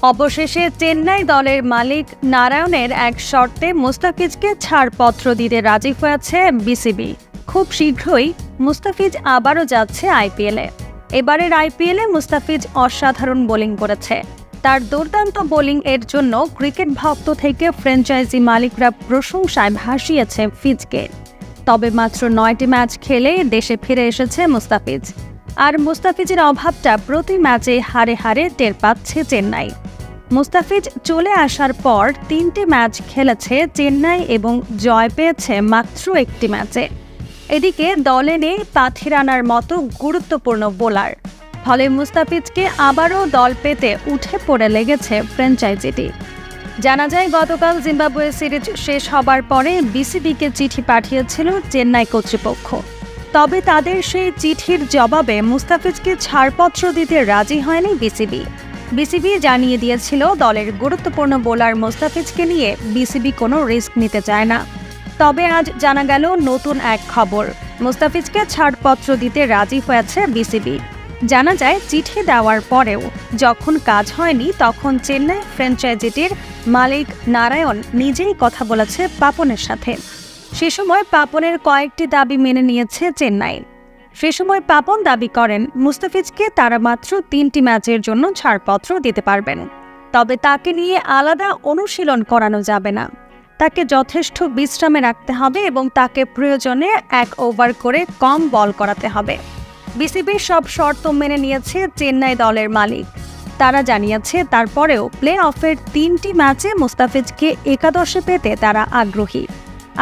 অবশেষে চেন্নাই দলের মালিক নারায়ণের এক শর্তে মুস্তাফিজকে ছাড়পত্র দিতে রাজি হয়েছে বিসিবি। খুব শীঘ্রই মুস্তাফিজ আবারও যাচ্ছে আইপিএলে। এবারের আইপিএলে মুস্তাফিজ অসাধারণ বোলিং করেছে। তার দুর্দান্ত বোলিং এর জন্য ক্রিকেট ভক্ত থেকে ফ্র্যাঞ্চাইজি মালিকরা প্রশংসায় ভাসিয়েছে ফিজকে। তবে মাত্র 9টি ম্যাচ খেলে দেশে ফিরে এসেছে মুস্তাফিজ। আর মুস্তাফিজের অভাবটা প্রতি ম্যাচে হারে হারে টের পাচ্ছে চেন্নাই। মুস্তাফিজ চলে আসার পর 3টি ম্যাচ খেলেছে চেন্নাই এবং জয় পেয়েছে মাত্র 1টি ম্যাচে। এদিকে দলে নেই পাথিরানার মতো গুরুত্বপূর্ণ বোলার। ফলে মুস্তাফিজকে আবারও দল পেতে উঠে পড়ে লেগেছে ফ্র্যাঞ্চাইজিটি। জানা যায় গতকাল জিম্বাবুয়ে সিরিজ শেষ হবার পরে বিসিবিকে চিঠি পাঠিয়েছিল চেন্নাই কর্তৃপক্ষ। তবে তাদের সেই চিঠির জবাবে মুস্তাফিজকে ছাড়পত্র দিতে রাজি হয়নি বিসিবি। বিসিবি জানিয়ে দিয়েছিল দলের গুরুত্বপূর্ণ বোলার মুস্তাফিজকে নিয়ে বিসিবি কোনো রিস্ক নিতে চায় না। তবে আজ জানা গেল নতুন এক খবর, মুস্তাফিজকে ছাড়পত্র দিতে রাজি হয়েছে বিসিবি। জানা যায় চিঠি দেওয়ার পরেও যখন কাজ হয়নি তখন চেন্নাই ফ্র্যাঞ্চাইজিটির মালিক নারায়ণ নিজেই কথা বলেছে পাপনের সাথে। সে সময় পাপনের কয়েকটি দাবি মেনে নিয়েছে চেন্নাই। সে সময় পাপন দাবি করেন মুস্তাফিজকে তারা মাত্র 3টি ম্যাচের জন্য ছাড়পত্র দিতে পারবেন। তবে তাকে নিয়ে আলাদা অনুশীলন করানো যাবে না। তাকে যথেষ্ট বিশ্রামে রাখতে হবে এবং তাকে প্রয়োজনে 1 ওভার করে কম বল করাতে হবে। বিসিবির সব শর্ত মেনে নিয়েছে চেন্নাই দলের মালিক। তারা জানিয়েছে তারপরেও প্লে অফের 3টি ম্যাচে মুস্তাফিজকে একাদশে পেতে তারা আগ্রহী।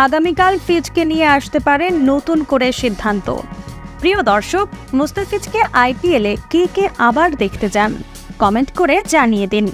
আগামীকাল ফিজকে নিয়ে আসতে পারে নতুন করে সিদ্ধান্ত। প্রিয় দর্শক, মুস্তাফিজকে আইপিএলে কে আবার দেখতে চান? কমেন্ট করে জানিয়ে দিন।